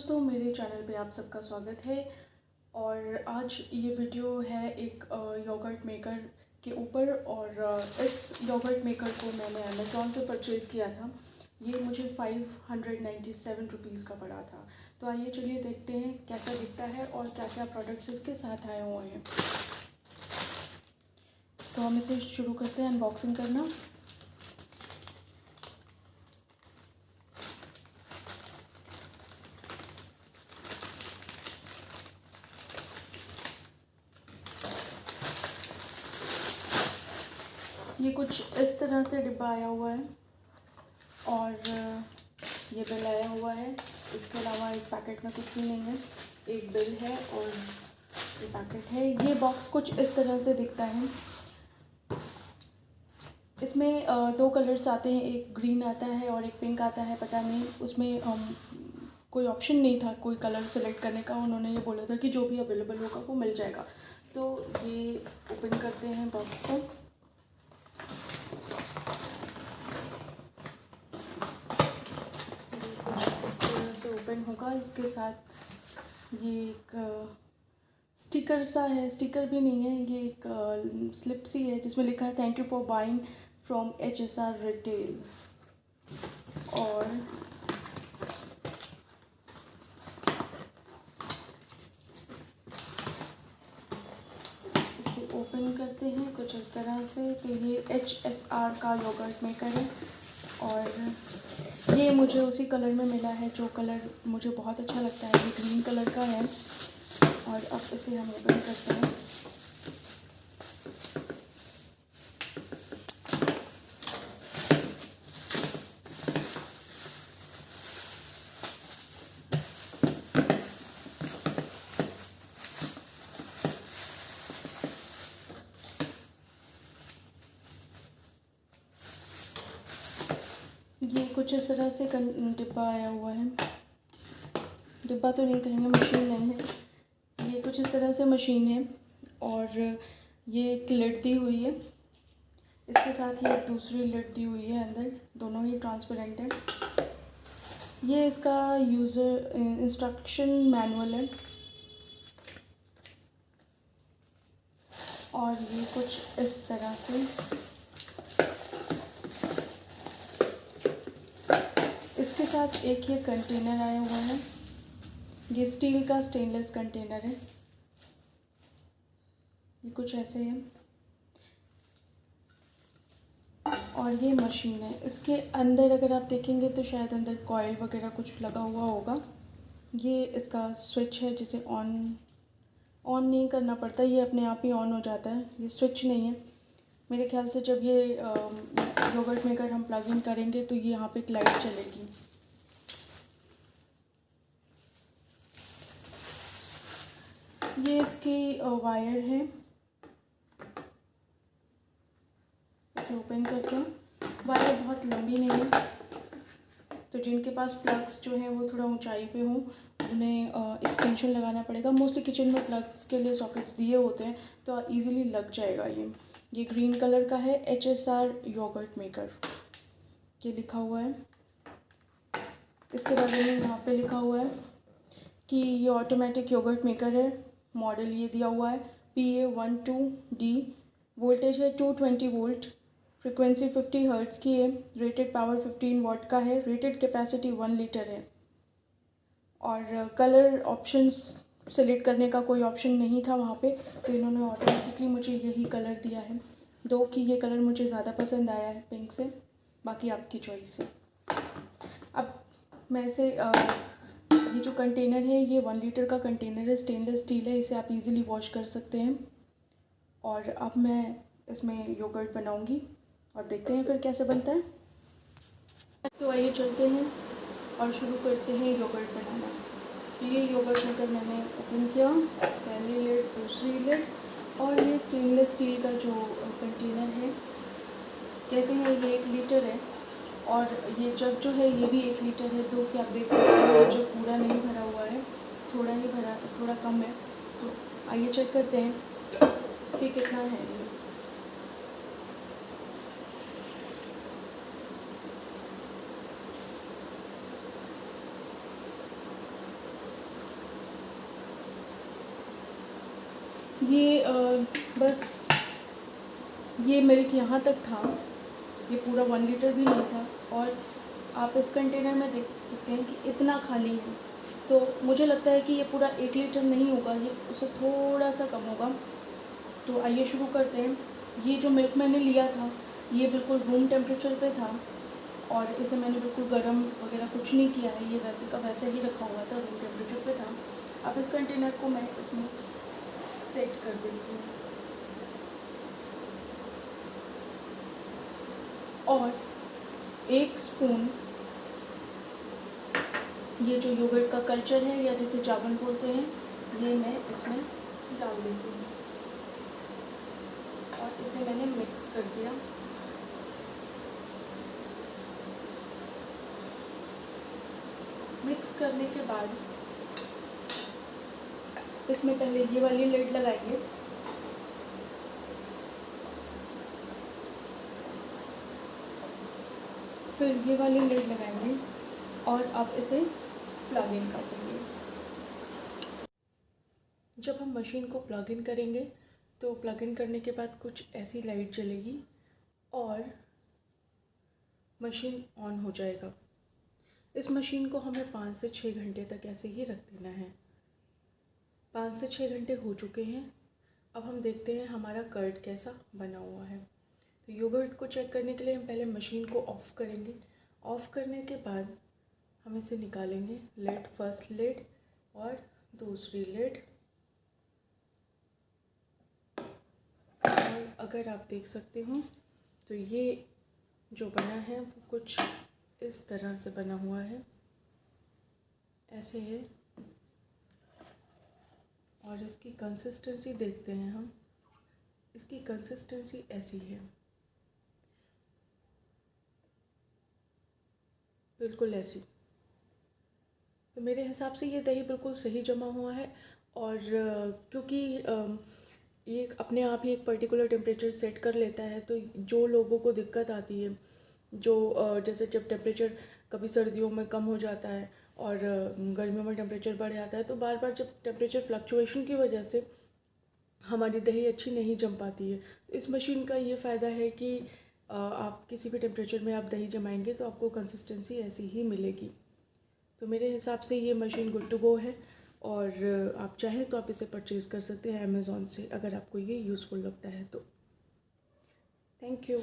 दोस्तों, मेरे चैनल पे आप सबका स्वागत है। और आज ये वीडियो है एक योगर्ट मेकर के ऊपर। और इस योगर्ट मेकर को मैंने अमेज़ॉन से परचेज़ किया था। ये मुझे 597 रुपीज़ का पड़ा था। तो आइए चलिए देखते हैं कैसा दिखता है और क्या क्या प्रोडक्ट्स इसके साथ आए हुए हैं। तो हम इसे शुरू करते हैं अनबॉक्सिंग करना। ये कुछ इस तरह से डिब्बा आया हुआ है और ये बिल आया हुआ है। इसके अलावा इस पैकेट में कुछ भी नहीं है। एक बिल है और ये पैकेट है। ये बॉक्स कुछ इस तरह से दिखता है। इसमें दो कलर्स आते हैं, एक ग्रीन आता है और एक पिंक आता है। पता नहीं उसमें कोई ऑप्शन नहीं था कोई कलर सेलेक्ट करने का। उन्होंने ये बोला था कि जो भी अवेलेबल होगा वो मिल जाएगा। तो ये ओपन करते हैं बॉक्स को। ओपन होगा। इसके साथ ये एक स्टिकर सा है, स्टिकर भी नहीं है, ये एक स्लिप सी है जिसमें लिखा है thank you for buying from HSR retail. और इसे ओपन करते हैं कुछ इस तरह से। तो ये HSR का योगर्ट मेकर है और ये मुझे उसी कलर में मिला है जो कलर मुझे बहुत अच्छा लगता है। ये ग्रीन कलर का है। और अब इसे हम ओपन करते हैं। ये कुछ इस तरह से डिब्बा आया हुआ है। डिब्बा तो नहीं कहेंगे, मशीन नहीं है। ये कुछ इस तरह से मशीन है और ये एक लिड दी हुई है। इसके साथ ही एक दूसरी लिड दी हुई है अंदर। दोनों ही ट्रांसपेरेंट है। ये इसका यूज़र इंस्ट्रक्शन मैनुअल है। और ये कुछ इस तरह से इसके साथ एक ये कंटेनर आया हुआ है। ये स्टील का स्टेनलेस कंटेनर है। ये कुछ ऐसे है और ये मशीन है। इसके अंदर अगर आप देखेंगे तो शायद अंदर कॉइल वगैरह कुछ लगा हुआ होगा। ये इसका स्विच है जिसे ऑन नहीं करना पड़ता, ये अपने आप ही ऑन हो जाता है। ये स्विच नहीं है। मेरे ख्याल से जब ये योगर्ट मेकर हम प्लग इन करेंगे तो ये यहाँ पे एक लाइट चलेगी। ये इसकी वायर है। इसे ओपन करते हैं। वायर बहुत लंबी नहीं है, तो जिनके पास प्लग्स जो हैं वो थोड़ा ऊंचाई पे हों उन्हें एक्सटेंशन लगाना पड़ेगा। मोस्टली किचन में प्लग्स के लिए सॉकेट्स दिए होते हैं तो इजीली लग जाएगा। ये ग्रीन कलर का है, HSR योगर्ट मेकर ये लिखा हुआ है। इसके बारे में यहाँ पे लिखा हुआ है कि ये ऑटोमेटिक योगर्ट मेकर है। मॉडल ये दिया हुआ है PA12D। वोल्टेज है 220 वोल्ट। फ्रिक्वेंसी 50 हर्ट्ज़ की है। रेटेड पावर 15 वाट का है। रेटेड कैपेसिटी 1 लीटर है। और कलर ऑप्शंस सेलेक्ट करने का कोई ऑप्शन नहीं था वहाँ पे, तो इन्होंने ऑटोमेटिकली मुझे यही कलर दिया है। दो कि ये कलर मुझे ज़्यादा पसंद आया है पिंक से, बाकी आपकी चॉइस है। अब मैं इसे ये जो कंटेनर है ये 1 लीटर का कंटेनर है, स्टेनलेस स्टील है। इसे आप इजीली वॉश कर सकते हैं। और अब मैं इसमें योगर्ट बनाऊंगी और देखते हैं फिर कैसे बनता है। तो आइए चलते हैं और शुरू करते हैं योगर्ट बनाना। तो ये योगर्ट मेकर मैंने ओपन किया, पहली लिड, दूसरी लिड, और ये स्टेनलेस स्टील का जो कंटेनर है, कहते हैं ये 1 लीटर है। और ये जग जो है ये भी 1 लीटर है। दो कि आप देख सकते हैं ये जग पूरा नहीं भरा हुआ है, थोड़ा ही भरा, थोड़ा कम है। तो आइए चेक करते हैं कि कितना है ये। ये बस ये मिल्क यहाँ तक था, ये पूरा 1 लीटर भी नहीं था। और आप इस कंटेनर में देख सकते हैं कि इतना खाली है। तो मुझे लगता है कि ये पूरा 1 लीटर नहीं होगा, ये उससे थोड़ा सा कम होगा। तो आइए शुरू करते हैं। ये जो मिल्क मैंने लिया था ये बिल्कुल रूम टेम्परेचर पे था और इसे मैंने बिल्कुल गर्म वगैरह कुछ नहीं किया है, ये वैसे का वैसे ही रखा हुआ था, रूम टेम्परेचर पे था। अब इस कंटेनर को मैं इसमें सेट कर देती हूँ और 1 स्पून ये जो योगर्ट का कल्चर है या जिसे जावन बोलते हैं, ये मैं इसमें डाल देती हूँ और इसे मैंने मिक्स कर दिया। मिक्स करने के बाद इसमें पहले ये वाली लिड लगाएंगे, फिर ये वाली लिड लगाएंगे और अब इसे प्लग इन कर देंगे। जब हम मशीन को प्लग इन करेंगे तो प्लग इन करने के बाद कुछ ऐसी लाइट जलेगी और मशीन ऑन हो जाएगा। इस मशीन को हमें 5 से 6 घंटे तक ऐसे ही रख देना है। 5 से 6 घंटे हो चुके हैं। अब हम देखते हैं हमारा कर्ड कैसा बना हुआ है। तो योगर्ट को चेक करने के लिए हम पहले मशीन को ऑफ़ करेंगे। ऑफ़ करने के बाद हम इसे निकालेंगे, लिड, फर्स्ट लिड और दूसरी लिड। और अगर आप देख सकते हो तो ये जो बना है वो कुछ इस तरह से बना हुआ है, ऐसे है। और इसकी कंसिस्टेंसी देखते हैं हम, इसकी कंसिस्टेंसी ऐसी है, बिल्कुल ऐसी। तो मेरे हिसाब से ये दही बिल्कुल सही जमा हुआ है। और क्योंकि ये अपने आप ही एक पर्टिकुलर टेम्परेचर सेट कर लेता है, तो जो लोगों को दिक्कत आती है, जो जैसे जब टेम्परेचर कभी सर्दियों में कम हो जाता है और गर्मियों में टेम्परेचर बढ़ जाता है, तो बार बार जब टेम्परेचर फ्लक्चुएशन की वजह से हमारी दही अच्छी नहीं जम पाती है। तो इस मशीन का ये फ़ायदा है कि आप किसी भी टेम्परेचर में आप दही जमाएंगे तो आपको कंसिस्टेंसी ऐसी ही मिलेगी। तो मेरे हिसाब से ये मशीन गुड टू गो है और आप चाहें तो आप इसे परचेज़ कर सकते हैं अमेज़ॉन से, अगर आपको ये यूज़फुल लगता है तो। Thank you.